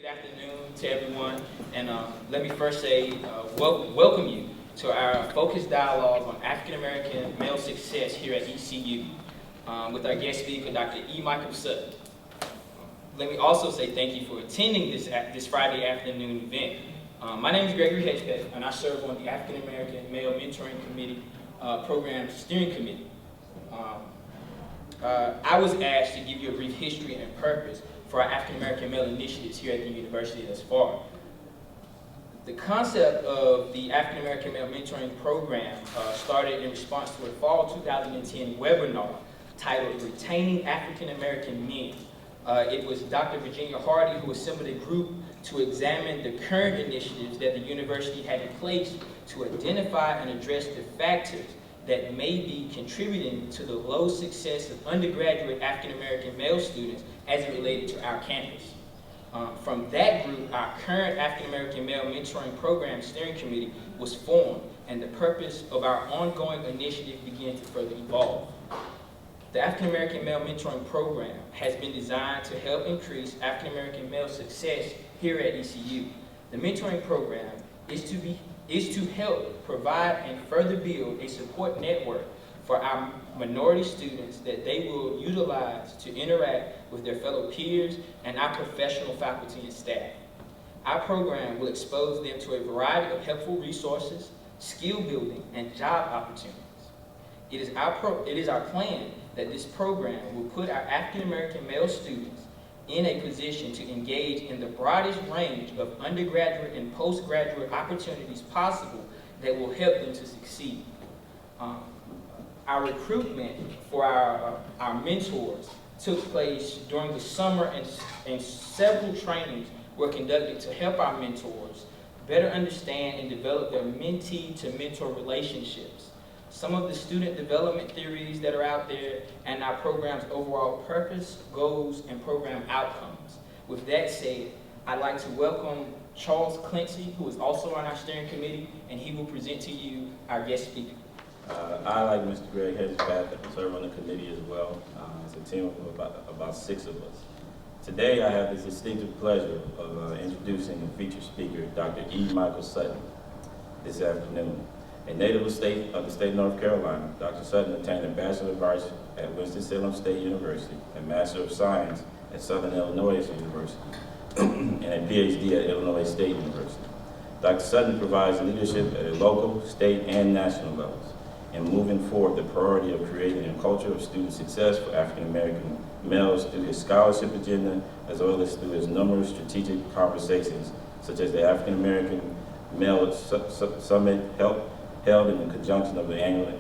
Good afternoon to everyone, and let me first say welcome you to our focused dialogue on African American male success here at ECU with our guest speaker, Dr. Michael Sutton. Let me also say thank you for attending this Friday afternoon event. My name is Gregory Hedgepeth, and I serve on the African American Male Mentoring Committee Program Steering Committee. I was asked to give you a brief history and purpose for our African American male initiatives here at the university thus far. The concept of the African American Male Mentoring Program started in response to a fall 2010 webinar titled Retaining African American Men. It was Dr. Virginia Hardy who assembled a group to examine the current initiatives that the university had in place to identify and address the factors that may be contributing to the low success of undergraduate African American male students as it related to our campus. From that group, our current African American Male Mentoring Program Steering Committee was formed, and the purpose of our ongoing initiative began to further evolve. The African American Male Mentoring Program has been designed to help increase African American male success here at ECU. The mentoring program is to help provide and further build a support network for our minority students that they will utilize to interact with their fellow peers and our professional faculty and staff. Our program will expose them to a variety of helpful resources, skill building, and job opportunities. It is our plan that this program will put our African American male students in a position to engage in the broadest range of undergraduate and postgraduate opportunities possible that will help them to succeed. Our recruitment for our mentors took place during the summer, and several trainings were conducted to help our mentors better understand and develop their mentee to mentor relationships, some of the student development theories that are out there, and our program's overall purpose, goals, and program outcomes. With that said, I'd like to welcome Charles Clancy, who is also on our steering committee, and he will present to you our guest speaker. I, like Mr. Greg Hedgepeth, serve on the committee as well. It's a team of about 6 of us. Today, I have the distinctive pleasure of introducing the featured speaker, Dr. Michael Sutton, this afternoon. A native of the state of North Carolina, Dr. Sutton obtained a Bachelor of Arts at Winston-Salem State University, a Master of Science at Southern Illinois University, and a PhD at Illinois State University. Dr. Sutton provides leadership at a local, state, and national levels, in moving forward the priority of creating a culture of student success for African American males through his scholarship agenda, as well as through his numerous strategic conversations, such as the African American Male Summit held in conjunction of the annual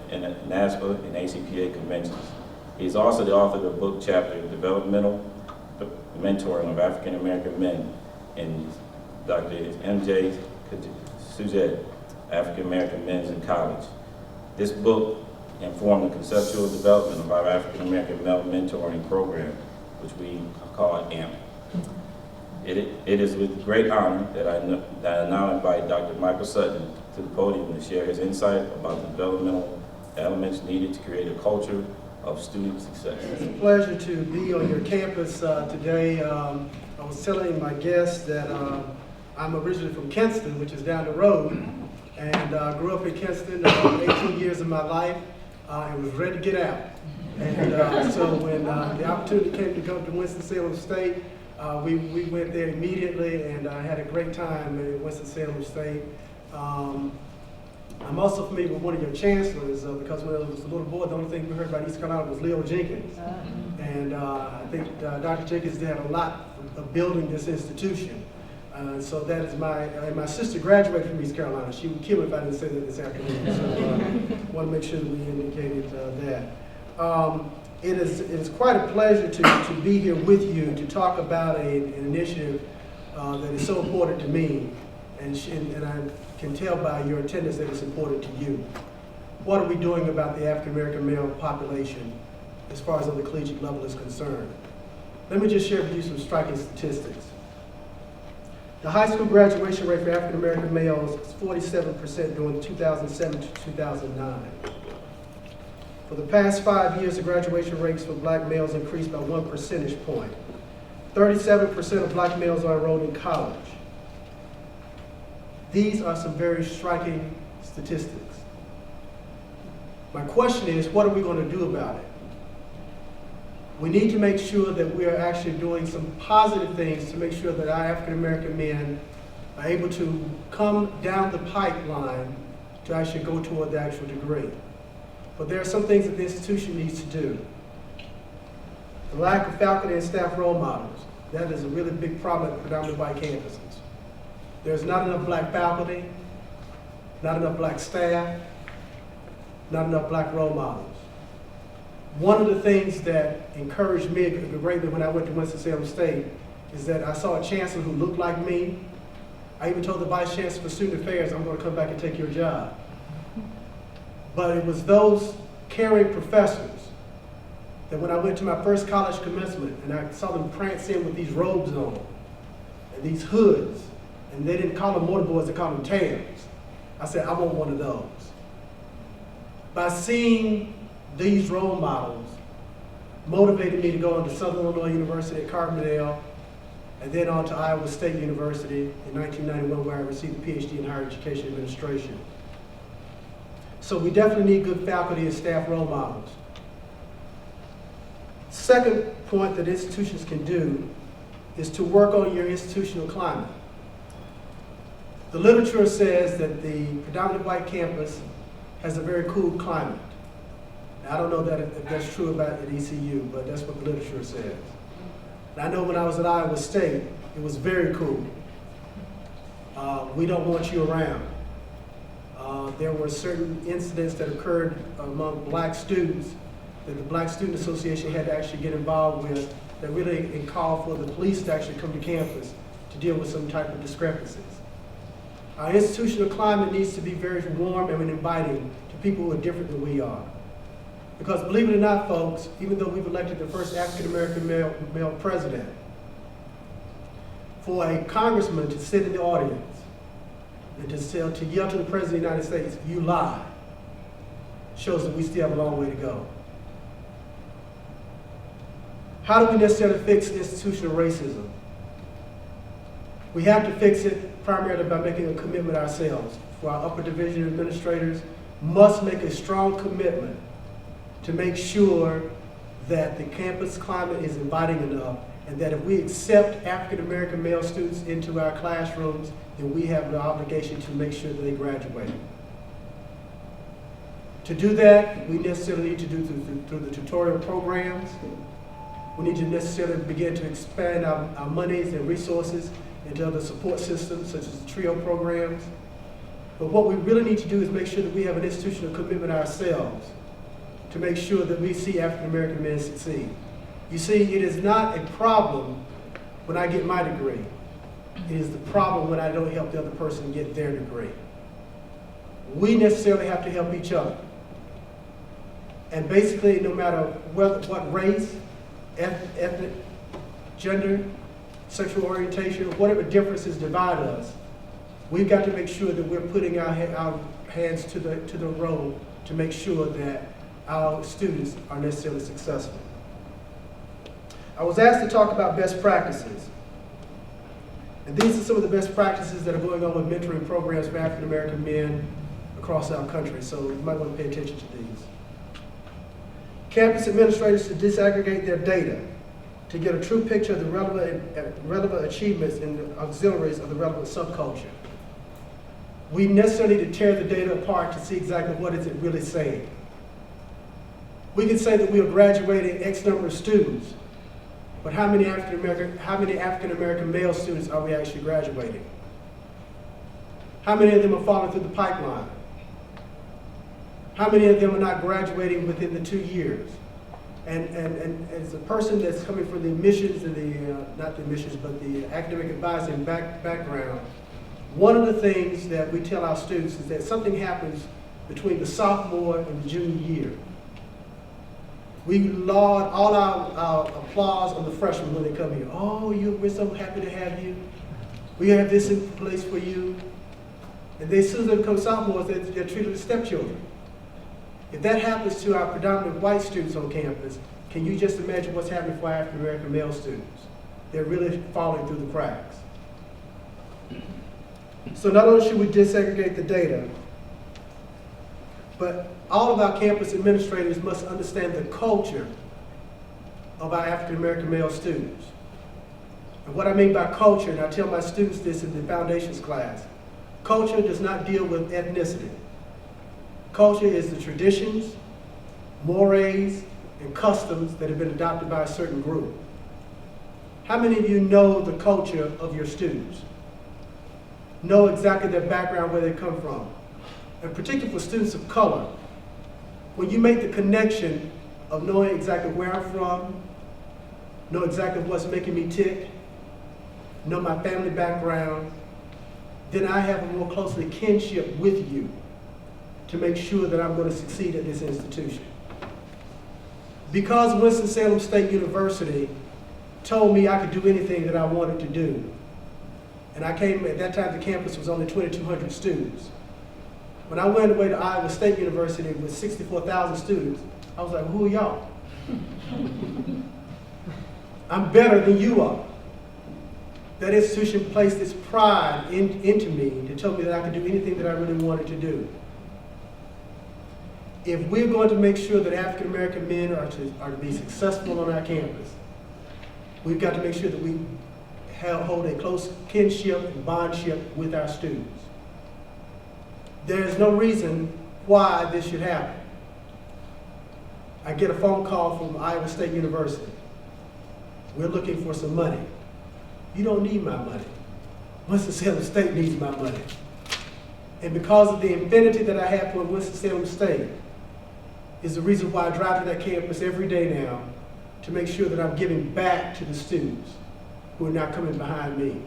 NASPA and ACPA conventions. He is also the author of the book chapter, Developmental Mentoring of African American Men, and Dr. M.J. Sujette, African American Men in College. This book informed the conceptual development of our African American Male Mentoring Program, which we call AAMMP. It is with great honor that I now invite Dr. Michael Sutton to the podium to share his insight about the developmental elements needed to create a culture of student success. It's a pleasure to be on your campus today. I was telling my guests that I'm originally from Kinston, which is down the road, and grew up in Kinston 18 years of my life and was ready to get out. And so when the opportunity came to come to Winston-Salem State, we went there immediately, and I had a great time at Winston-Salem State. I'm also familiar with one of your chancellors because when I was a little boy, the only thing we heard about East Carolina was Leo Jenkins. And I think Dr. Jenkins did a lot of building this institution. So that is my sister graduated from East Carolina. She would kill me if I didn't say that this afternoon. So I want to make sure that we indicated that. It is quite a pleasure to be here with you to talk about an initiative that is so important to me, and I can tell by your attendance that it's important to you. What are we doing about the African American male population as far as on the collegiate level is concerned? Let me just share with you some striking statistics. The high school graduation rate for African American males is 47% during 2007 to 2009. For the past 5 years, the graduation rates for black males increased by 1 percentage point. 37% of black males are enrolled in college. These are some very striking statistics. My question is, what are we going to do about it? We need to make sure that we are actually doing some positive things to make sure that our African American men are able to come down the pipeline to actually go toward the actual degree. But there are some things that the institution needs to do. The lack of faculty and staff role models. That is a really big problem at predominantly white campuses. There's not enough black faculty, not enough black staff, not enough black role models. One of the things that encouraged me greatly when I went to Winston-Salem State is that I saw a chancellor who looked like me. I even told the vice chancellor for student affairs, I'm going to come back and take your job. But it was those caring professors that when I went to my first college commencement and I saw them prance in with these robes on and these hoods, and they didn't call them mortarboards, they called them tabs. I said, I want one of those. By seeing these role models motivated me to go on to Southern Illinois University at Carbondale and then on to Iowa State University in 1991 where I received a PhD in higher education administration. So we definitely need good faculty and staff role models. Second point that institutions can do is to work on your institutional climate. The literature says that the predominantly white campus has a very cool climate. Now, I don't know that if that's true about at ECU, but that's what the literature says. And I know when I was at Iowa State, it was very cool. We don't want you around. There were certain incidents that occurred among black students that the Black Student Association had to actually get involved with that really called for the police to actually come to campus to deal with some type of discrepancies. Our institutional climate needs to be very warm and inviting to people who are different than we are. Because believe it or not, folks, even though we've elected the first African-American male president, for a congressman to sit in the audience and to yell to the President of the United States, "You lie," shows that we still have a long way to go. How do we necessarily fix institutional racism? We have to fix it primarily by making a commitment ourselves. For our upper division administrators must make a strong commitment to make sure that the campus climate is inviting enough and that if we accept African American male students into our classrooms, then we have the obligation to make sure that they graduate. To do that, we necessarily need to do through the tutorial programs. We need to necessarily begin to expand our monies and resources into other support systems, such as the TRIO programs. But what we really need to do is make sure that we have an institutional commitment ourselves to make sure that we see African American men succeed. You see, it is not a problem when I get my degree. It is the problem when I don't help the other person get their degree. We necessarily have to help each other. And basically, no matter what race, ethnic, gender, sexual orientation, whatever differences divide us, we've got to make sure that we're putting our hands to the road to make sure that our students are necessarily successful. I was asked to talk about best practices. And these are some of the best practices that are going on with mentoring programs for African American men across our country, so you might want to pay attention to these. Campus administrators to disaggregate their data to get a true picture of the relevant achievements and the auxiliaries of the relevant subculture. We necessarily need to tear the data apart to see exactly what is it really saying. We can say that we are graduating X number of students, but how many African American male students are we actually graduating? How many of them are falling through the pipeline? How many of them are not graduating within the 2 years? And as a person that's coming from the admissions and not the admissions, but the academic advising background, one of the things that we tell our students is that something happens between the sophomore and the junior year. We laud all our applause on the freshmen when they come here. Oh, we're so happy to have you. We have this in place for you. And they, as soon as they become sophomores, they're treated as stepchildren. If that happens to our predominant white students on campus, can you just imagine what's happening for African American male students? They're really falling through the cracks. So not only should we desegregate the data, but all of our campus administrators must understand the culture of our African American male students. And what I mean by culture, and I tell my students this in the foundations class, culture does not deal with ethnicity. Culture is the traditions, mores, and customs that have been adopted by a certain group. How many of you know the culture of your students? Know exactly their background, where they come from? And particularly for students of color, when you make the connection of knowing exactly where I'm from, know exactly what's making me tick, know my family background, then I have a more closely kinship with you to make sure that I'm going to succeed at this institution. Because Winston-Salem State University told me I could do anything that I wanted to do, and I came, at that time the campus was only 2,200 students. When I went away to Iowa State University with 64,000 students, I was like, who are y'all? I'm better than you are. That institution placed its pride into me to tell me that I could do anything that I really wanted to do. If we're going to make sure that African American men are to be successful on our campus, we've got to make sure that we hold a close kinship and bondship with our students. There is no reason why this should happen. I get a phone call from Iowa State University. We're looking for some money. You don't need my money. Winston-Salem State needs my money. And because of the infinity that I have for Winston-Salem State is the reason why I drive to that campus every day now to make sure that I'm giving back to the students who are now coming behind me.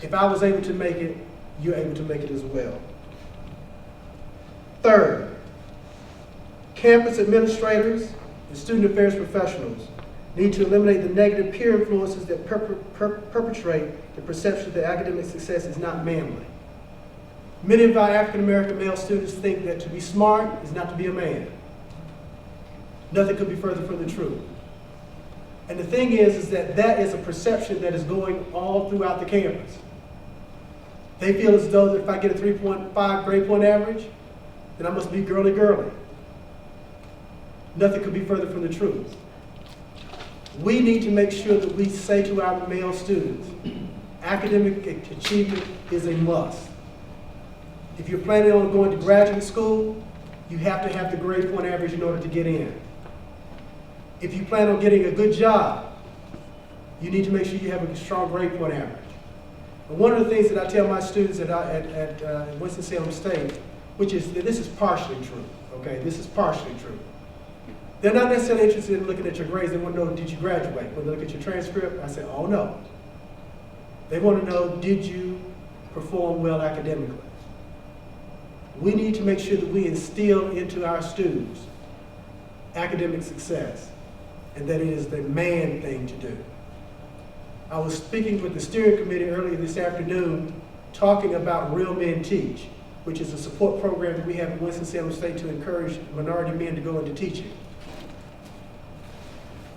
If I was able to make it, you're able to make it as well. Third, campus administrators and student affairs professionals need to eliminate the negative peer influences that perpetrate the perception that academic success is not manly. Many of our African American male students think that to be smart is not to be a man. Nothing could be further from the truth. And the thing is that that is a perception that is going all throughout the campus. They feel as though that if I get a 3.5 grade point average, then I must be girly girly. Nothing could be further from the truth. We need to make sure that we say to our male students, academic achievement is a must. If you're planning on going to graduate school, you have to have the grade point average in order to get in. If you plan on getting a good job, you need to make sure you have a strong grade point average. And one of the things that I tell my students at Winston-Salem State, which is that this is partially true, okay? This is partially true. They're not necessarily interested in looking at your grades. They want to know, did you graduate? When they look at your transcript, I say, oh no. They want to know, did you perform well academically? We need to make sure that we instill into our students academic success and that it is the man thing to do. I was speaking with the steering committee earlier this afternoon talking about Real Men Teach, which is a support program that we have at Winston-Salem State to encourage minority men to go into teaching.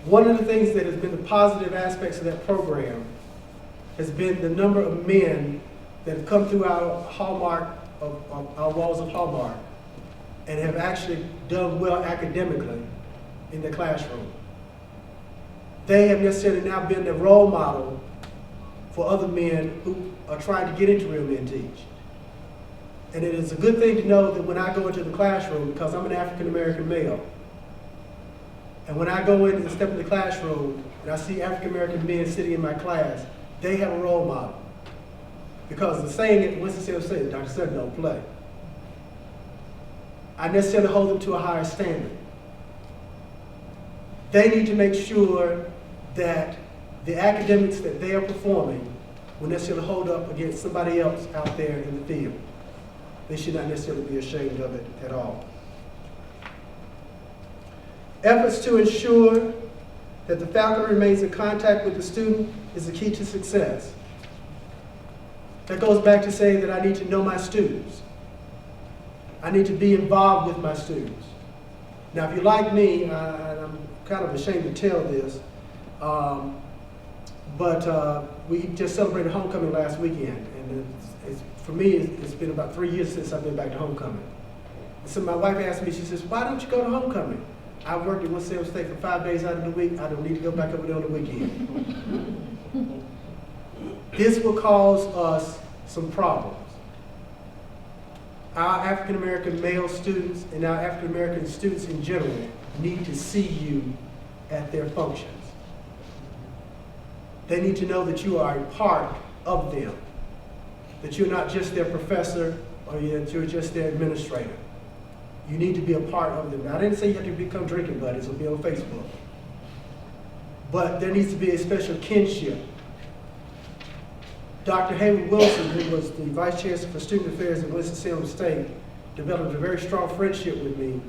One of the things that has been the positive aspects of that program has been the number of men that have come through our hallmark of our walls of Hallmark and have actually done well academically in the classroom. They have necessarily now been the role model for other men who are trying to get into Real Men Teach. And it is a good thing to know that when I go into the classroom, because I'm an African American male, and when I go in and step in the classroom and I see African American men sitting in my class, they have a role model. Because the saying at Winston-Salem State, Dr. Sutton don't play. I necessarily hold them to a higher standard. They need to make sure that the academics that they are performing will necessarily hold up against somebody else out there in the field. They should not necessarily be ashamed of it at all. Efforts to ensure that the faculty remains in contact with the student is the key to success. That goes back to saying that I need to know my students. I need to be involved with my students. Now, if you're like me, and I'm kind of ashamed to tell this, But we just celebrated homecoming last weekend, and for me, it's been about 3 years since I've been back to homecoming. And so my wife asked me, she says, why don't you go to homecoming? I worked at Winston State for 5 days out of the week. I don't need to go back over there on the weekend. This will cause us some problems. Our African American male students and our African American students in general need to see you at their functions. They need to know that you are a part of them, that you're not just their professor or that you're just their administrator. You need to be a part of them. Now, I didn't say you have to become drinking buddies or be on Facebook, but there needs to be a special kinship. Dr. Hayward Wilson, who was the Vice Chancellor for Student Affairs at Winston-Salem State, developed a very strong friendship with me,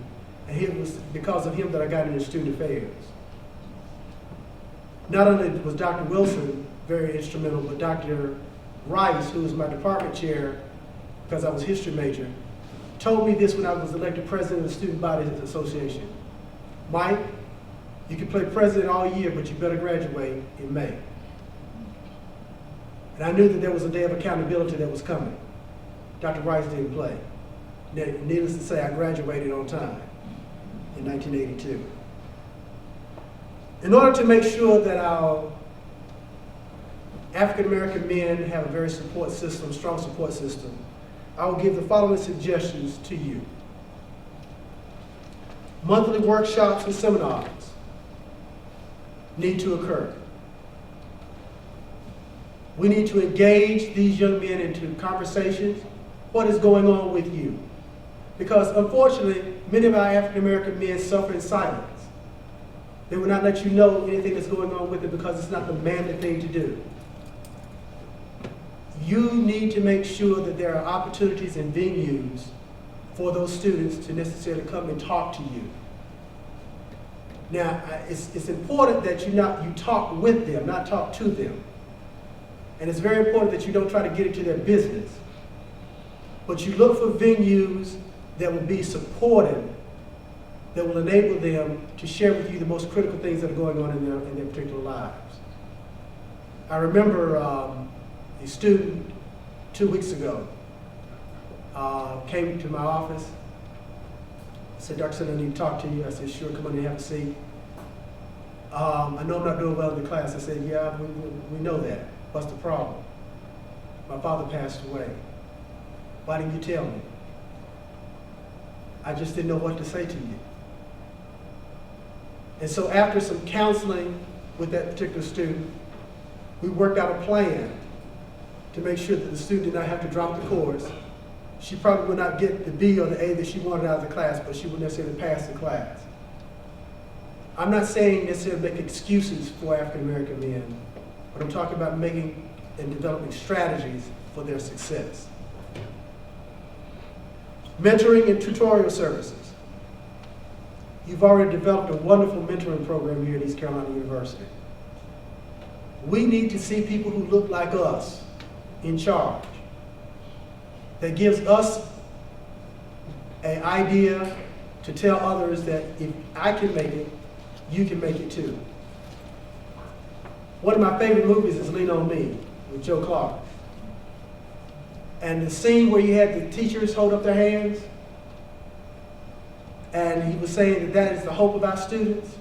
and it was because of him that I got into student affairs. Not only was Dr. Wilson very instrumental, but Dr. Rice, who was my department chair, because I was a history major, told me this when I was elected president of the Student Bodies Association. Mike, you can play president all year, but you better graduate in May. And I knew that there was a day of accountability that was coming. Dr. Rice didn't play. Needless to say, I graduated on time in 1982. In order to make sure that our African American men have a very strong support system, I will give the following suggestions to you. Monthly workshops and seminars need to occur. We need to engage these young men into conversations. What is going on with you? Because unfortunately, many of our African American men suffer in silence. They will not let you know anything that's going on with them because it's not the manly thing to do. You need to make sure that there are opportunities and venues for those students to necessarily come and talk to you. Now, it's important that you talk with them, not talk to them. And it's very important that you don't try to get into their business. But you look for venues that will be supportive, that will enable them to share with you the most critical things that are going on in their particular lives. I remember a student 2 weeks ago came to my office, said, Dr. Sutton, I need to talk to you. I said, sure, come on in, have a seat. I know I'm not doing well in the class. I said, yeah, we know that. What's the problem? My father passed away. Why didn't you tell me? I just didn't know what to say to you. And so after some counseling with that particular student, we worked out a plan to make sure that the student did not have to drop the course. She probably would not get the B or the A that she wanted out of the class, but she would necessarily pass the class. I'm not saying necessarily make excuses for African American men, but I'm talking about making and developing strategies for their success. Mentoring and tutorial services. You've already developed a wonderful mentoring program here at East Carolina University. We need to see people who look like us in charge. That gives us an idea to tell others that if I can make it, you can make it too. One of my favorite movies is Lean on Me with Joe Clark. And the scene where you had the teachers hold up their hands, and he was saying that that is the hope of our students.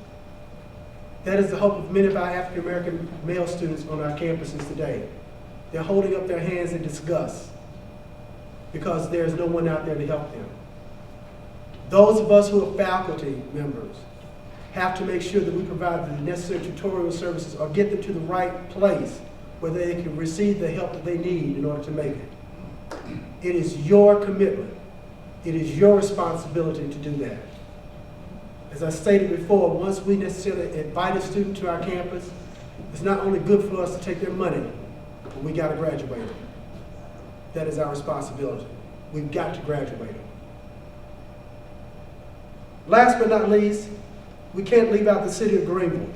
That is the hope of many of our African American male students on our campuses today. They're holding up their hands in disgust because there's no one out there to help them. Those of us who are faculty members have to make sure that we provide the necessary tutorial services or get them to the right place where they can receive the help that they need in order to make it. It is your commitment. It is your responsibility to do that. As I stated before, once we necessarily invite a student to our campus, it's not only good for us to take their money, but we got to graduate them. That is our responsibility. We've got to graduate them. Last but not least, we can't leave out the city of Greenville.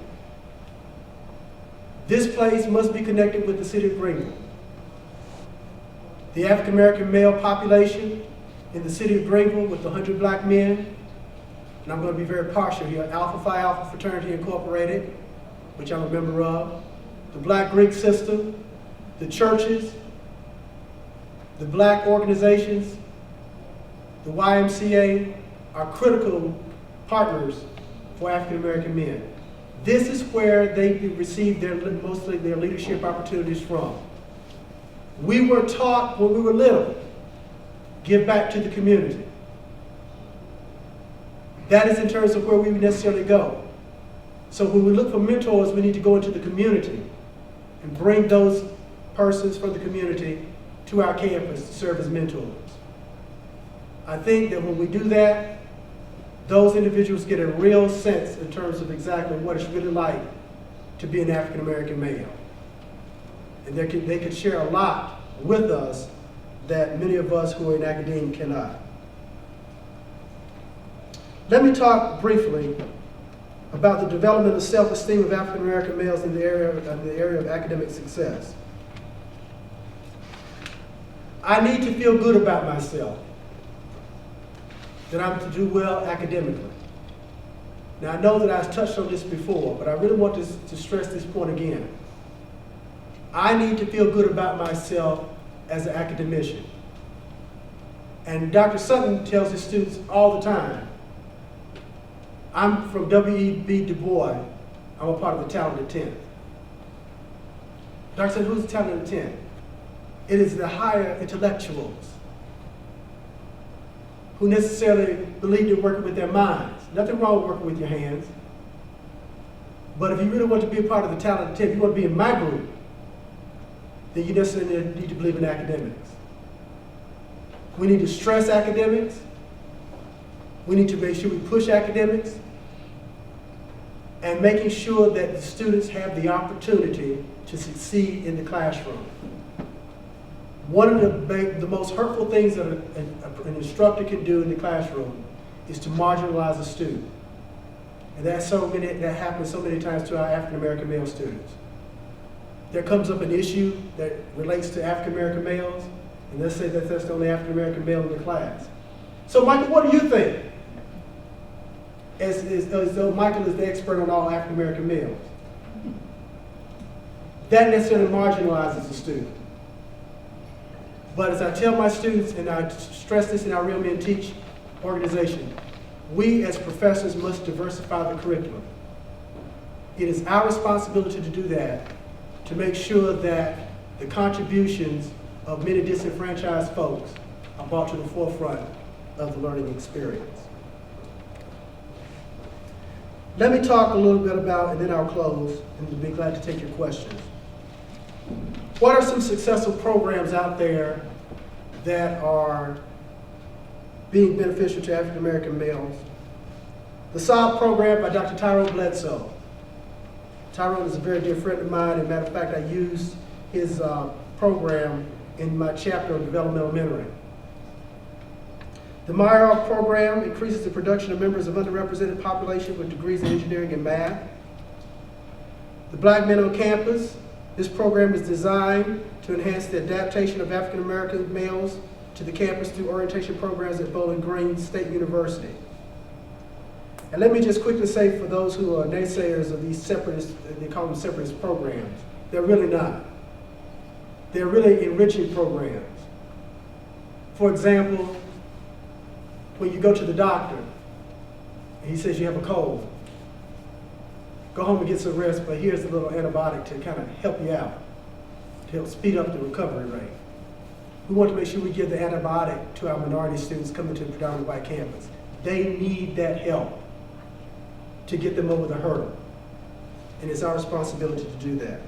This place must be connected with the city of Greenville. The African American male population in the city of Greenville with the 100 black men, and I'm going to be very partial here, Alpha Phi Alpha Fraternity Incorporated, which I'm a member of, the Black Greek system, the churches, the Black organizations, the YMCA are critical partners for African American men. This is where they receive mostly their leadership opportunities from. We were taught when we were little, give back to the community. That is in terms of where we necessarily go. So when we look for mentors, we need to go into the community and bring those persons from the community to our campus to serve as mentors. I think that when we do that, those individuals get a real sense in terms of exactly what it's really like to be an African American male. And they could share a lot with us that many of us who are in academia cannot. Let me talk briefly about the development of self-esteem of African American males in the area of academic success. I need to feel good about myself, that I'm to do well academically. Now I know that I've touched on this before, but I really want to stress this point again. I need to feel good about myself as an academician. And Dr. Sutton tells his students all the time, I'm from W.E.B. Du Bois, I'm a part of the talented 10. Dr. Sutton, who's the talented 10? It is the higher intellectuals who necessarily believe in working with their minds. Nothing wrong with working with your hands. But if you really want to be a part of the talented 10, if you want to be in my group, then you necessarily need to believe in academics. We need to stress academics. We need to make sure we push academics, and making sure that the students have the opportunity to succeed in the classroom. One of the most hurtful things that an instructor can do in the classroom is to marginalize a student. And that happens so many times to our African American male students. There comes up an issue that relates to African American males, and let's say that that's the only African American male in the class. So Michael, what do you think? As though Michael is the expert on all African American males. That necessarily marginalizes the student. But as I tell my students, and I stress this in our Real Men Teach organization, we as professors must diversify the curriculum. It is our responsibility to do that, to make sure that the contributions of many disenfranchised folks are brought to the forefront of the learning experience. Let me talk a little bit about, and then I'll close, and we'll be glad to take your questions. What are some successful programs out there that are being beneficial to African American males? The SOB program by Dr. Tyrone Bledsoe. Tyrone is a very dear friend of mine. As a matter of fact, I used his program in my chapter on developmental mentoring. The Meyer program increases the production of members of underrepresented population with degrees in engineering and math. The Black Men on Campus. This program is designed to enhance the adaptation of African American males to the campus through orientation programs at Bowling Green State University. And let me just quickly say, for those who are naysayers of these separatist, they call them separatist programs, they're really not. They're really enriching programs. For example, when you go to the doctor, and he says you have a cold, go home and get some rest, but here's a little antibiotic to kind of help you out, to help speed up the recovery rate. We want to make sure we give the antibiotic to our minority students coming to the predominantly white campus. They need that help to get them over the hurdle, and it's our responsibility to do that.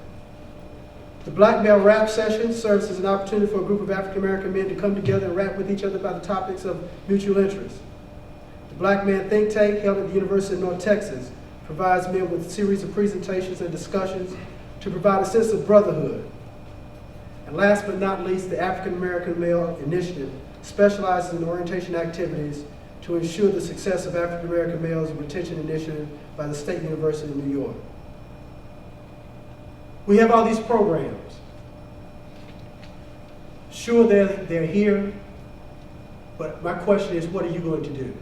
The Black Male Rap Session serves as an opportunity for a group of African American men to come together and rap with each other about the topics of mutual interest. The Black Man Think Tank, held at the University of North Texas, provides men with a series of presentations and discussions to provide a sense of brotherhood. And last but not least, the African American Male Initiative specializes in orientation activities to ensure the success of African American males retention initiative by the State University of New York. We have all these programs. Sure, they're here, but my question is, what are you going to do?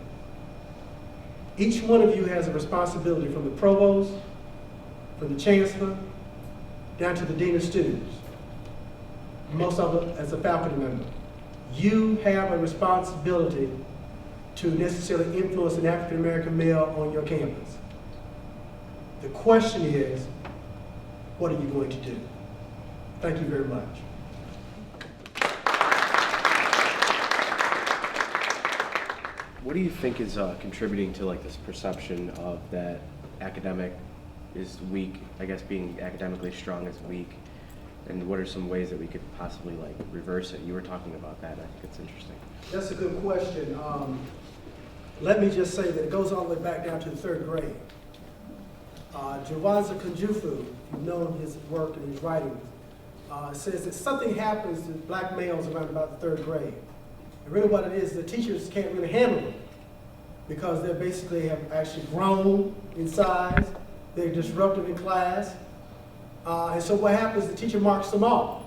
Each one of you has a responsibility, from the provost, from the chancellor, down to the dean of students, most of it as a faculty member. You have a responsibility to necessarily influence an African American male on your campus. The question is, what are you going to do? Thank you very much. What do you think is contributing to like this perception of that academic is weak, I guess being academically strong is weak, and what are some ways that we could possibly like reverse it? You were talking about that, I think it's interesting. That's a good question. Let me just say that it goes all the way back down to the 3rd grade. Jawanza Kunjufu, if you've known his work and his writings, says that something happens to black males around about the 3rd grade. And really what it is, the teachers can't really handle them because they basically have actually grown in size, they're disruptive in class, and so what happens, the teacher marks them off.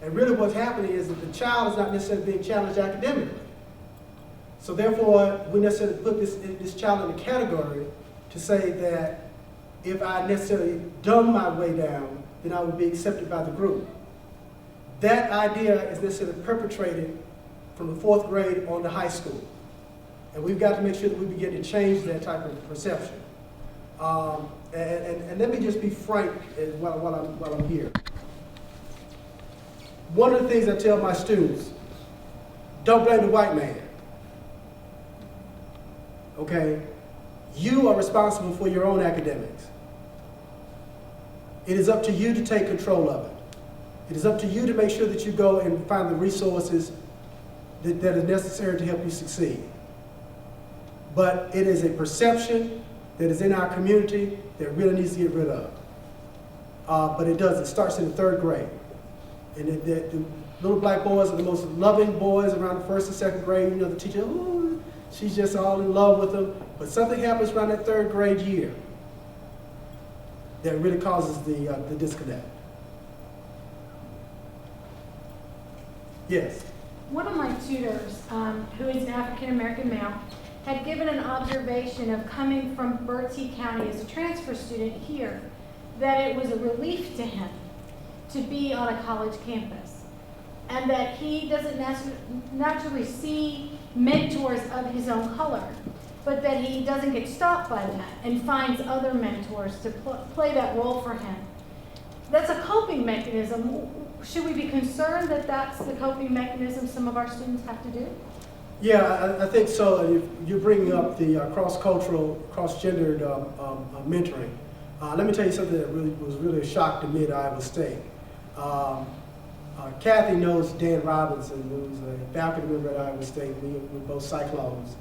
And really what's happening is that the child is not necessarily being challenged academically. So therefore, we necessarily put this child in a category to say that if I necessarily dumb my way down, then I would be accepted by the group. That idea is necessarily perpetrated from the 4th grade on to high school. And we've got to make sure that we begin to change that type of perception. And let me just be frank while I'm here. One of the things I tell my students, don't blame the white man. Okay? You are responsible for your own academics. It is up to you to take control of it. It is up to you to make sure that you go and find the resources that is necessary to help you succeed. But it is a perception that is in our community that really needs to get rid of. But it does, it starts in the 3rd grade. And the little black boys are the most loving boys around the 1st and 2nd grade. You know, the teacher, ooh, she's just all in love with them. But something happens around that 3rd grade year that really causes the disconnect. Yes? One of my tutors, who is an African-American male, had given an observation of coming from Bertie County as a transfer student here, that it was a relief to him to be on a college campus, and that he doesn't naturally see mentors of his own color, but that he doesn't get stopped by that and finds other mentors to play that role for him. That's a coping mechanism. Should we be concerned that that's the coping mechanism some of our students have to do? Yeah, I think so. You're bringing up the cross-cultural, cross-gendered mentoring. Let me tell you something that was really a shock to me at Iowa State. Kathy knows Dan Robinson, who's a faculty member at Iowa State. We're both Cyclones.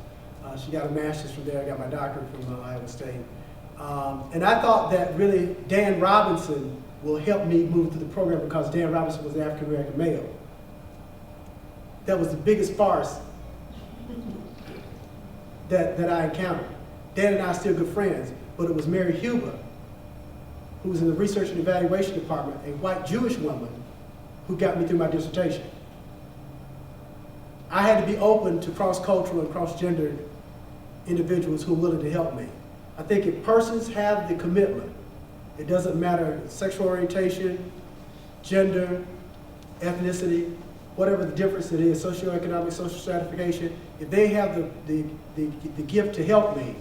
She got a master's from there. I got my doctorate from Iowa State. And I thought that really Dan Robinson will help me move through the program because Dan Robinson was an African-American male. That was the biggest farce that I encountered. Dan and I are still good friends, but it was Mary Huber, who was in the research and evaluation department, a white Jewish woman, who got me through my dissertation. I had to be open to cross-cultural and cross-gendered individuals who are willing to help me. I think if persons have the commitment, it doesn't matter sexual orientation, gender, ethnicity, whatever the difference it is, socioeconomic, social stratification, if they have the gift to help me,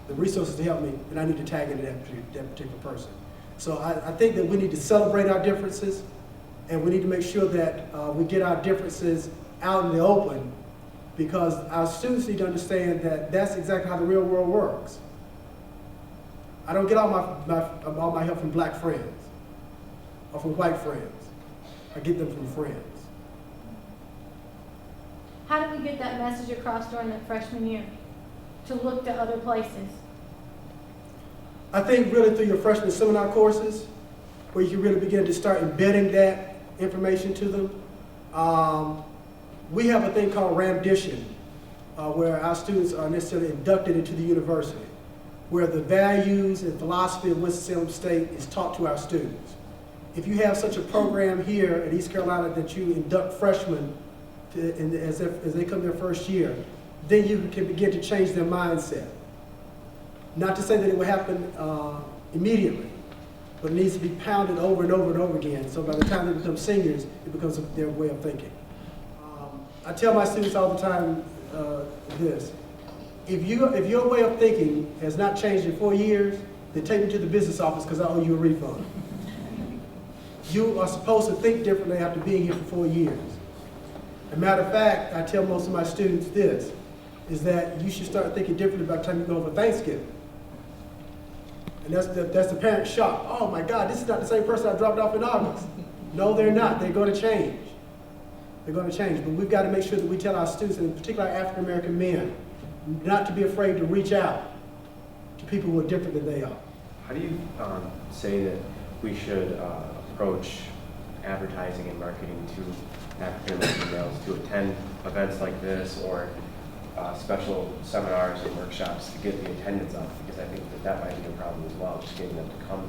the resources to help me, then I need to tag into that particular person. So I think that we need to celebrate our differences, and we need to make sure that we get our differences out in the open, because our students need to understand that that's exactly how the real world works. I don't get all my help from black friends or from white friends. I get them from friends. How do we get that message across during that freshman year to look to other places? I think really through your freshman seminar courses, where you can really begin to start embedding that information to them. We have a thing called ramdition, where our students are necessarily inducted into the university, where the values and philosophy of Winston-Salem State is taught to our students. If you have such a program here at East Carolina that you induct freshmen as they come their first year, then you can begin to change their mindset. Not to say that it will happen immediately, but it needs to be pounded over and over and over again. So by the time they become seniors, it becomes their way of thinking. I tell my students all the time this. If your way of thinking has not changed in 4 years, then take me to the business office because I owe you a refund. You are supposed to think differently after being here for 4 years. As a matter of fact, I tell most of my students this, is that you should start thinking differently by the time you go for Thanksgiving. And that's the parent shock. Oh my God, this is not the same person I dropped off in August. No, they're not. They're going to change. They're going to change. But we've got to make sure that we tell our students, and in particular African American men, not to be afraid to reach out to people who are different than they are. How do you say that we should approach advertising and marketing to African American males to attend events like this, or special seminars and workshops to get the attendance up? Because I think that might be a problem as well, just getting them to come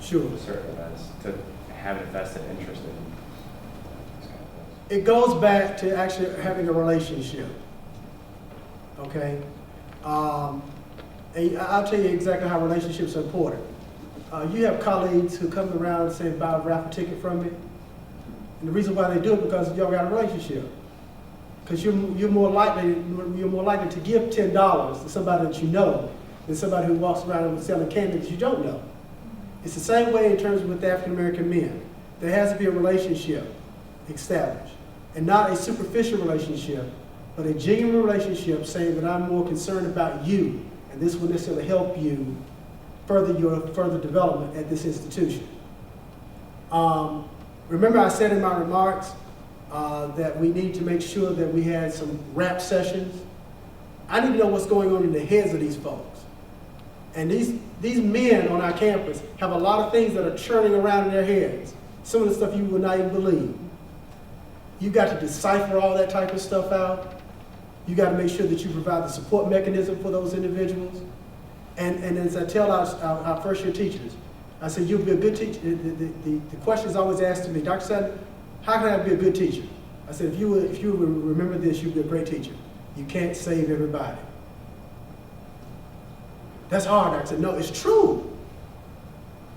to certain events, to have a vested interest in these kind of things. It goes back to actually having a relationship, okay? And I'll tell you exactly how relationships are important. You have colleagues who come around and say, buy a raffle ticket from me. And the reason why they do it because y'all got a relationship. Because you're more likely to give $10 to somebody that you know than somebody who walks around and selling candy that you don't know. It's the same way in terms of with African American men. There has to be a relationship established, and not a superficial relationship, but a genuine relationship saying that I'm more concerned about you, and this will necessarily help you further your further development at this institution. Remember I said in my remarks that we need to make sure that we had some rap sessions. I need to know what's going on in the heads of these folks. And these men on our campus have a lot of things that are churning around in their heads. Some of the stuff you would not even believe. You got to decipher all that type of stuff out. You got to make sure that you provide the support mechanism for those individuals. And as I tell our first year teachers, I said, you'll be a good teacher. The question is always asked to me, Dr. Sutton, how can I be a good teacher? I said, if you would remember this, you'd be a great teacher. You can't save everybody. That's hard. I said, no, it's true.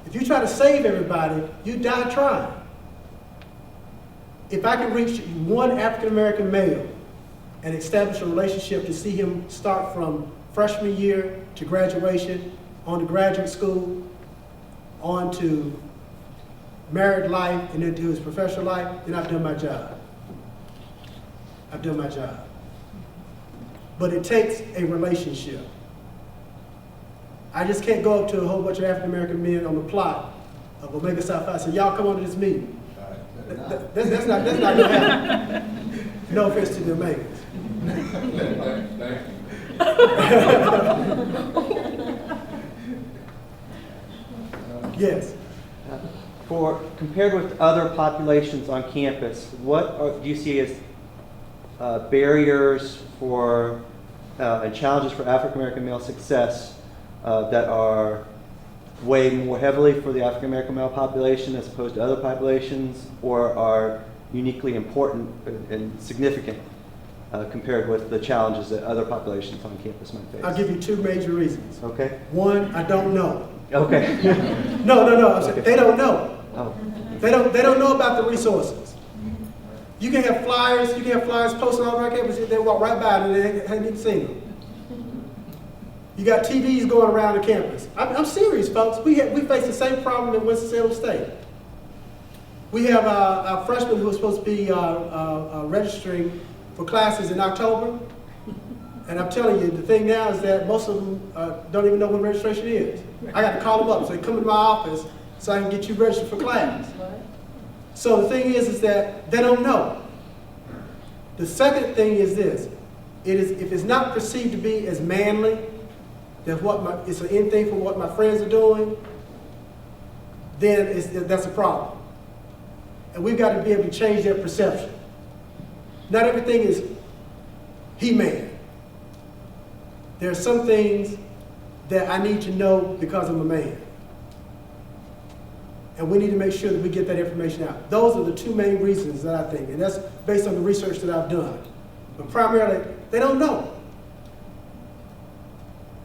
If you try to save everybody, you die trying. If I can reach one African American male and establish a relationship to see him start from freshman year to graduation, on to graduate school, on to married life, and into his professional life, then I've done my job. I've done my job. But it takes a relationship. I just can't go up to a whole bunch of African American men on the plot of Omega Psi Phi and say, y'all come on to this meeting. That's not gonna happen. No offense to the Omegas. Yes. Compared with other populations on campus, what do you see as barriers for and challenges for African American male success that are weigh more heavily for the African American male population as opposed to other populations, or are uniquely important and significant compared with the challenges that other populations on campus might face? I'll give you two major reasons. Okay. One, I don't know. Okay. No. I'm saying they don't know. Oh. They don't know about the resources. You can have flyers posted all around campus. They walk right by it and they haven't even seen them. You got TVs going around the campus. I'm serious, folks. We face the same problem in Winston-Salem State. We have our freshmen who are supposed to be registering for classes in October. And I'm telling you, the thing now is that most of them don't even know when registration is. I got to call them up and say, come into my office so I can get you registered for class. So the thing is that they don't know. The second thing is this. If it's not perceived to be as manly, it's an in thing for what my friends are doing, then that's a problem. And we've got to be able to change that perception. Not everything is He-Man. There are some things that I need to know because I'm a man. And we need to make sure that we get that information out. Those are the two main reasons that I think, and that's based on the research that I've done. But primarily, they don't know.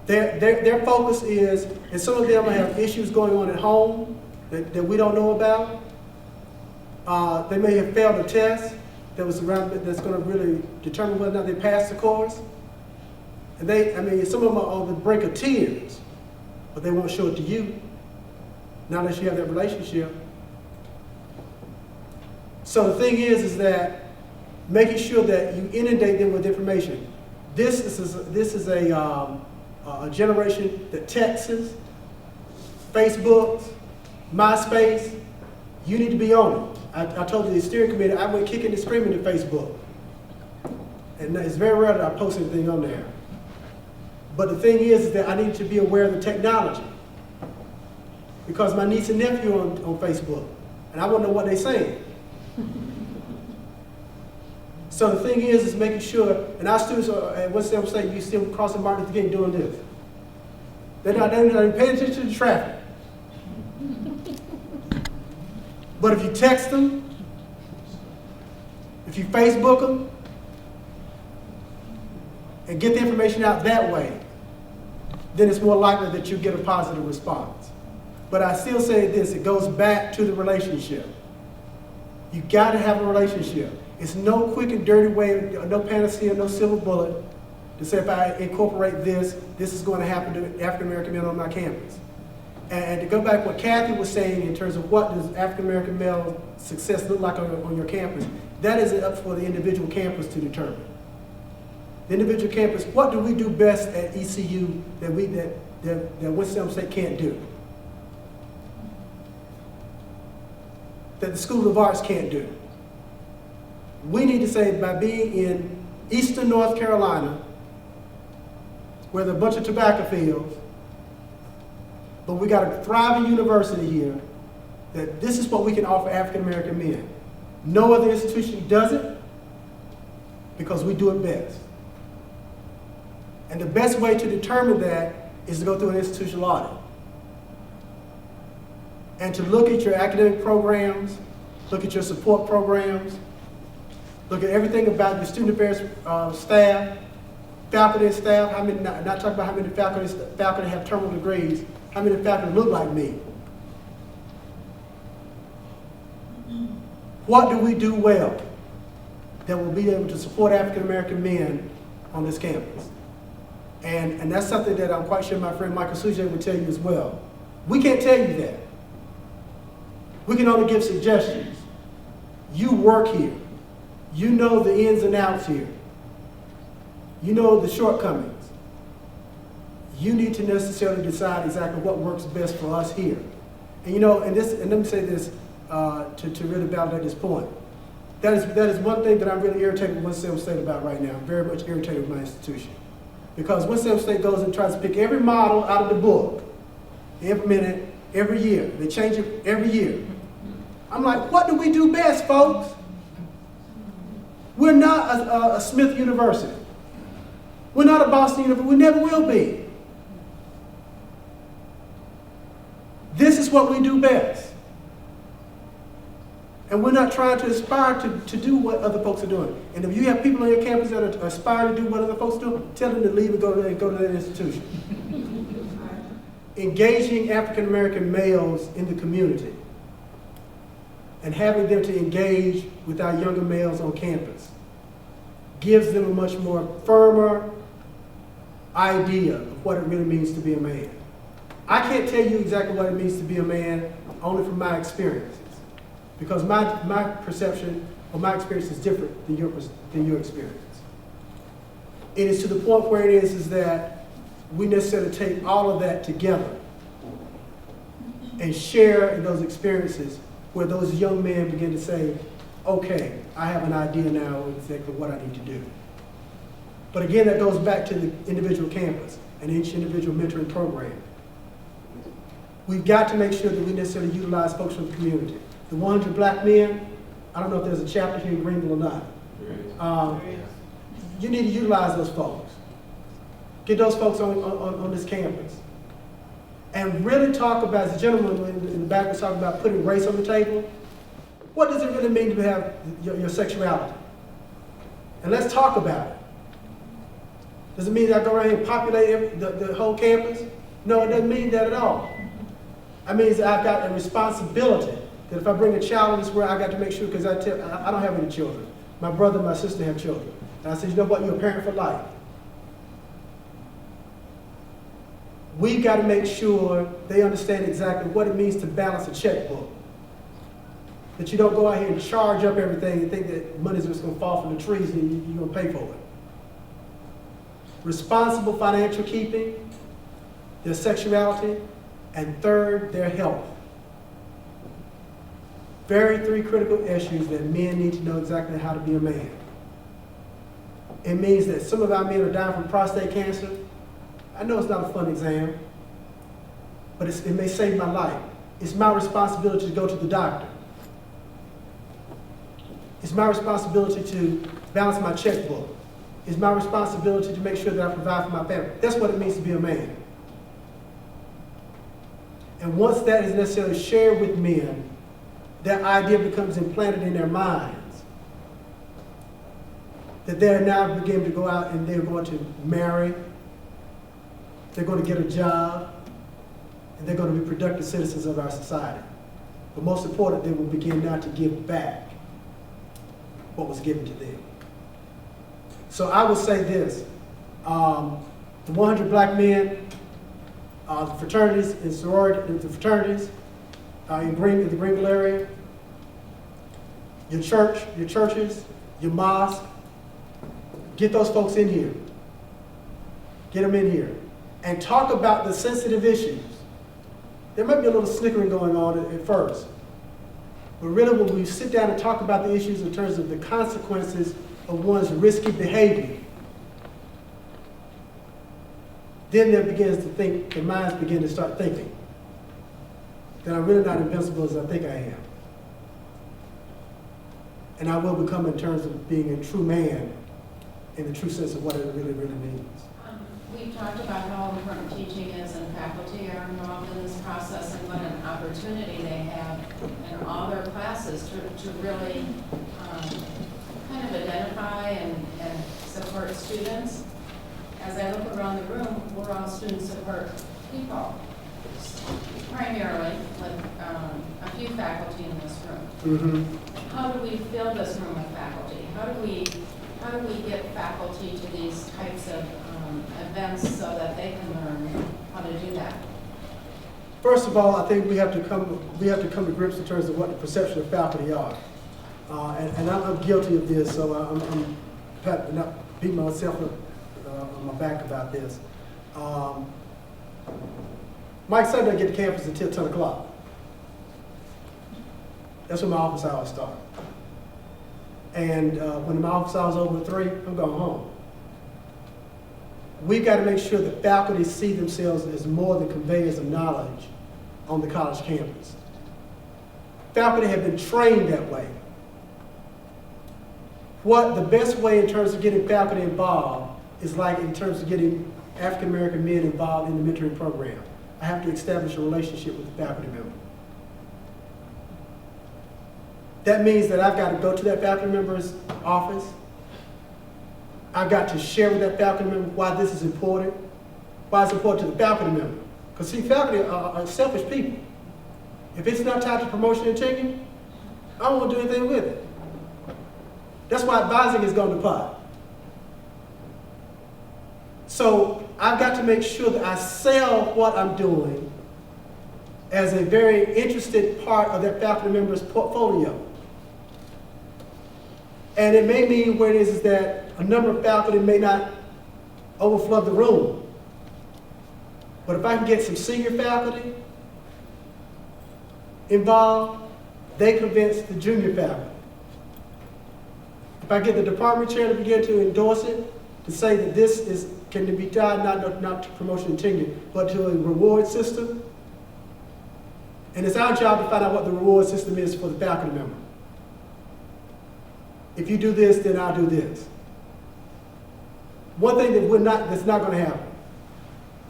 Their focus is, and some of them have issues going on at home, that we don't know about. They may have failed a test that's going to really determine whether or not they pass the course. And some of them are on the brink of tears, but they won't show it to you, not unless you have that relationship. So the thing is that making sure that you inundate them with information. This is a generation that texts, Facebooks, MySpace. You need to be on it. I told you the steering committee, I went kicking and screaming to Facebook. And it's very rare that I post anything on there. But the thing is that I need to be aware of the technology. Because my niece and nephew are on Facebook, and I want to know what they're saying. So the thing is making sure, and our students are, at Winston State, you see them crossing Martin Luther King doing this. They're not paying attention to the traffic. But if you text them, if you Facebook them, and get the information out that way, then it's more likely that you get a positive response. But I still say this, it goes back to the relationship. You got to have a relationship. It's no quick and dirty way, no panacea, no silver bullet to say if I incorporate this, this is going to happen to African American men on my campus. And to go back to what Kathy was saying in terms of what does African American male success look like on your campus, that is up for the individual campus to determine. The individual campus, what do we do best at ECU that Winston State can't do? That the School of Arts can't do? We need to say by being in Eastern North Carolina, where there are a bunch of tobacco fields, but we got a thriving university here, that this is what we can offer African American men. No other institution does it because we do it best. And the best way to determine that is to go through an institutional audit. And to look at your academic programs, look at your support programs, look at everything about your student affairs staff, faculty staff, not talking about how many faculty have terminal degrees, how many faculty look like me. What do we do well that will be able to support African American men on this campus? And that's something that I'm quite sure my friend Michael Sutton would tell you as well. We can't tell you that. We can only give suggestions. You work here. You know the ins and outs here. You know the shortcomings. You need to necessarily decide exactly what works best for us here. And let me say this to really validate this point. That is one thing that I'm really irritated with Winston State about right now. I'm very much irritated with my institution. Because Winston State goes and tries to pick every model out of the book, implement it every year. They change it every year. I'm like, what do we do best, folks? We're not a Smith University. We're not a Boston University. We never will be. This is what we do best. And we're not trying to aspire to do what other folks are doing. And if you have people on your campus that are aspiring to do what other folks do, tell them to leave and go to that institution. Engaging African American males in the community and having them to engage with our younger males on campus gives them a much more firmer idea of what it really means to be a man. I can't tell you exactly what it means to be a man only from my experiences, because my perception or my experience is different than your experience. It is to the point where it is that we necessarily take all of that together and share in those experiences where those young men begin to say, okay, I have an idea now of exactly what I need to do. But again, that goes back to the individual campus and each individual mentoring program. We've got to make sure that we necessarily utilize folks from the community. The 100 black men, I don't know if there's a chapter here in Greenville or not. You need to utilize those folks. Get those folks on this campus. And really talk about, as the gentleman in the back was talking about putting race on the table, what does it really mean to have your sexuality? And let's talk about it. Does it mean that I go around here and populate the whole campus? No, it doesn't mean that at all. That means I've got a responsibility that if I bring a child in this world, I got to make sure, because I don't have any children. My brother and my sister have children. And I said, you know what, you're a parent for life. We've got to make sure they understand exactly what it means to balance a checkbook. That you don't go out here and charge up everything and think that money's just going to fall from the trees and you're going to pay for it. Responsible financial keeping, their sexuality, and third, their health. Three critical issues that men need to know exactly how to be a man. It means that some of our men are dying from prostate cancer. I know it's not a fun exam, but it may save my life. It's my responsibility to go to the doctor. It's my responsibility to balance my checkbook. It's my responsibility to make sure that I provide for my family. That's what it means to be a man. And once that is necessarily shared with men, that idea becomes implanted in their minds. That they're now beginning to go out and they're going to marry, they're going to get a job, and they're going to be productive citizens of our society. But most important, they will begin now to give back what was given to them. So I would say this, the 100 black men, the fraternities and sororities, the fraternities in the Greenville area, your church, your churches, your mosque, get those folks in here. Get them in here. And talk about the sensitive issues. There might be a little snickering going on at first. But really when we sit down and talk about the issues in terms of the consequences of one's risky behavior, then their minds begin to start thinking that I'm really not invincible as I think I am. And I will become in terms of being a true man in the true sense of what it really, really means. We've talked about how important teaching is and faculty are involved in this process and what an opportunity they have in all their classes to really kind of identify and support students. As I look around the room, we're all student support people, primarily with a few faculty in this room. Mm-hmm. How do we fill this room with faculty? How do we get faculty to these types of events so that they can learn how to do that? First of all, I think we have to come to grips in terms of what the perception of faculty are. And I'm guilty of this, so I'm not beating myself on my back about this. Mike Sutton doesn't get to campus until 10 o'clock. That's when my office hours start. And when my office hours over at 3, I'm going home. We've got to make sure that faculty see themselves as more than conveyors of knowledge on the college campus. Faculty have been trained that way. What the best way in terms of getting faculty involved is like in terms of getting African American men involved in the mentoring program. I have to establish a relationship with the faculty member. That means that I've got to go to that faculty member's office. I've got to share with that faculty member why this is important, why it's important to the faculty member. Because see, faculty are selfish people. If it's not tied to promotion and tenure, I don't want to do anything with it. That's why advising is going to pot. So I've got to make sure that I sell what I'm doing as a very interested part of that faculty member's portfolio. And it may mean where it is that a number of faculty may not overflood the room. But if I can get some senior faculty involved, they convince the junior faculty. If I get the department chair to begin to endorse it, to say that this can be tied not to promotion and tenure, but to a reward system, and it's our job to find out what the reward system is for the faculty member. If you do this, then I'll do this. One thing that's not going to happen.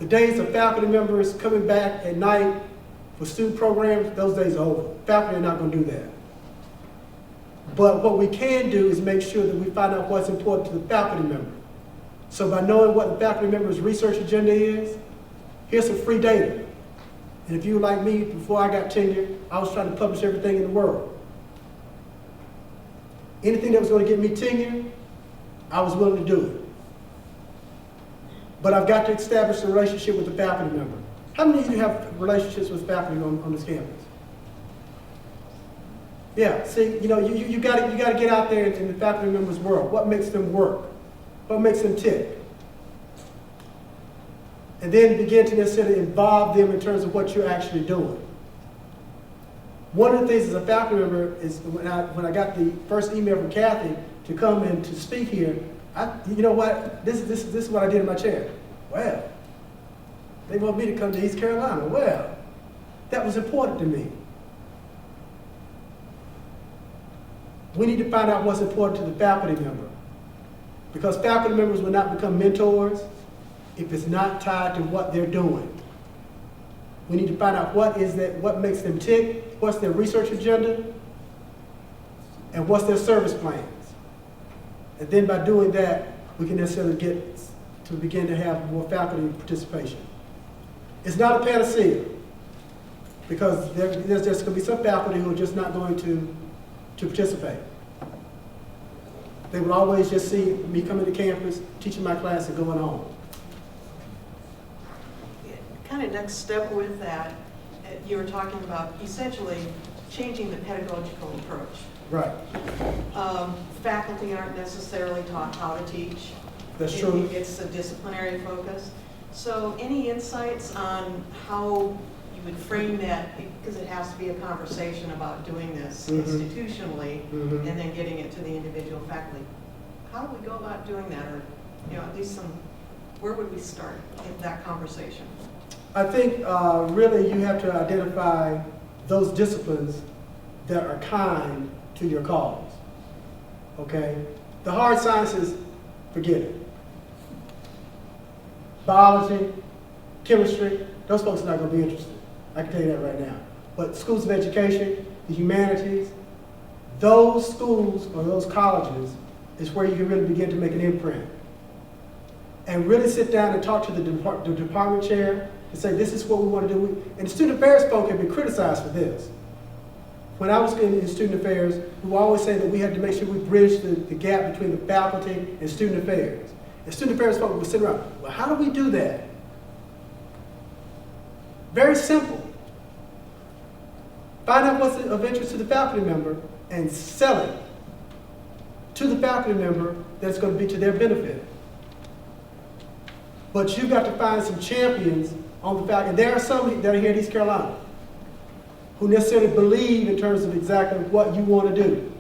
The days of faculty members coming back at night for student programs, those days are over. Faculty are not going to do that. But what we can do is make sure that we find out what's important to the faculty member. So by knowing what the faculty member's research agenda is, here's some free data. And if you were like me, before I got tenure, I was trying to publish everything in the world. Anything that was going to get me tenure, I was willing to do it. But I've got to establish a relationship with the faculty member. How many of you have relationships with faculty on this campus? Yeah, see, you got to get out there in the faculty members' world. What makes them work? What makes them tick? And then begin to necessarily involve them in terms of what you're actually doing. One of the things as a faculty member is when I got the first email from Kathy to come and to speak here, you know what? This is what I did in my chair. Well, they want me to come to East Carolina. Well, that was important to me. We need to find out what's important to the faculty member. Because faculty members will not become mentors if it's not tied to what they're doing. We need to find out what makes them tick, what's their research agenda, and what's their service plans. And then by doing that, we can necessarily get to begin to have more faculty participation. It's not a panacea, because there's just going to be some faculty who are just not going to participate. They will always just see me coming to campus, teaching my class, and going on. Kind of next step with that, you were talking about essentially changing the pedagogical approach. Right. Faculty aren't necessarily taught how to teach. That's true. It's a disciplinary focus. So any insights on how you would frame that, because it has to be a conversation about doing this institutionally and then getting it to the individual faculty. How do we go about doing that, or at least where would we start in that conversation? I think really you have to identify those disciplines that are kind to your cause, okay? The hard sciences, forget it. Biology, chemistry, those folks are not going to be interested. I can tell you that right now. But schools of education, the humanities, those schools or those colleges is where you can really begin to make an imprint. And really sit down and talk to the department chair and say, this is what we want to do. And the student affairs folk have been criticized for this. When I was in student affairs, we always say that we had to make sure we bridge the gap between the faculty and student affairs. And student affairs folk would sit around, well, how do we do that? Very simple. Find out what's of interest to the faculty member and sell it to the faculty member that's going to be to their benefit. But you've got to find some champions on the faculty. And there are some that are here in East Carolina who necessarily believe in terms of exactly what you want to do.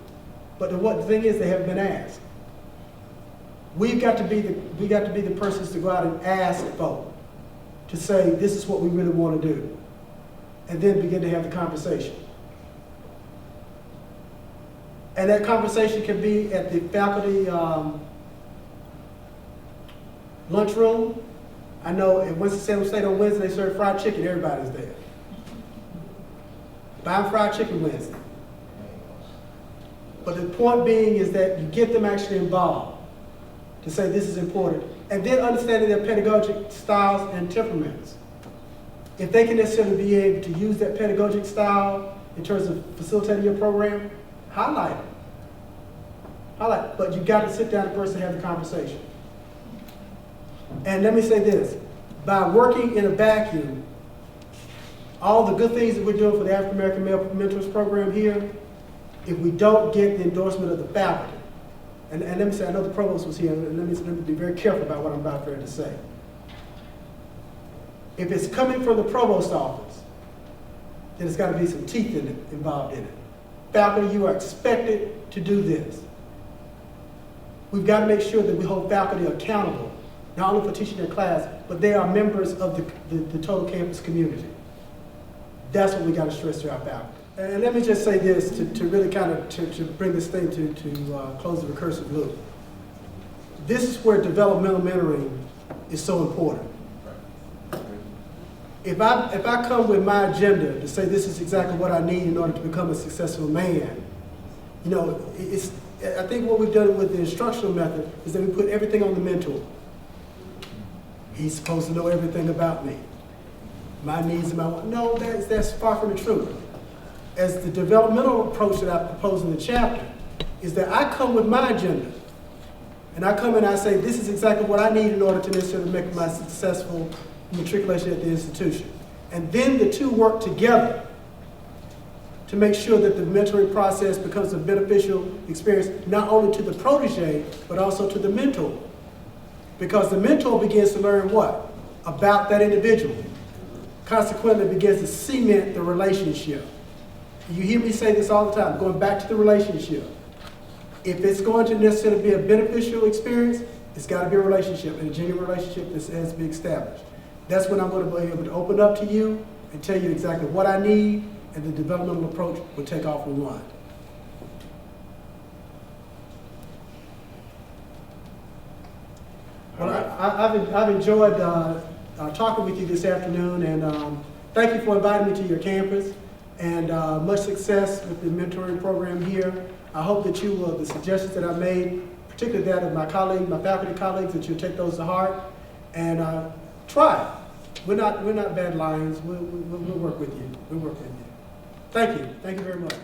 But the thing is, they haven't been asked. We got to be the persons to go out and ask folk to say, this is what we really want to do. And then begin to have the conversation. And that conversation can be at the faculty lunchroom. I know at Winston-Salem State on Wednesday, they serve fried chicken. Everybody's there. Buying fried chicken Wednesday. But the point being is that you get them actually involved to say this is important. And then understanding their pedagogic styles and temperaments. If they can necessarily be able to use that pedagogic style in terms of facilitating your program, highlight it. Highlight it. But you got to sit down and first and have the conversation. And let me say this, by working in a vacuum, all the good things that we're doing for the African American Male Mentors Program here, if we don't get the endorsement of the faculty, and let me say, I know the provost was here, and let me be very careful about what I'm about to say. If it's coming from the provost office, then it's got to be some teeth involved in it. Faculty, you are expected to do this. We've got to make sure that we hold faculty accountable, not only for teaching their class, but they are members of the total campus community. That's what we got to stress to our faculty. And let me just say this to really kind of to bring this thing to close the recursive loop. This is where developmental mentoring is so important. If I come with my agenda to say this is exactly what I need in order to become a successful man, I think what we've done with the instructional method is that we put everything on the mentor. He's supposed to know everything about me. my needs and my wants. No, that's far from the truth. As the developmental approach that I propose in the chapter is that I come with my agenda. And I come and I say, this is exactly what I need in order to necessarily make my successful matriculation at the institution. And then the two work together to make sure that the mentoring process becomes a beneficial experience, not only to the protege, but also to the mentor. Because the mentor begins to learn what? About that individual. Consequently, begins to cement the relationship. You hear me say this all the time, going back to the relationship. If it's going to necessarily be a beneficial experience, it's got to be a relationship, and a genuine relationship that has to be established. That's when I'm going to be able to open up to you and tell you exactly what I need, and the developmental approach will take off and run. Well, I've enjoyed talking with you this afternoon, and thank you for inviting me to your campus, and much success with the mentoring program here. I hope that you will, the suggestions that I made, particularly that of my colleagues, my faculty colleagues, that you'll take those to heart and try it. We're not bad lions. We'll work with you. We'll work with you. Thank you. Thank you very much.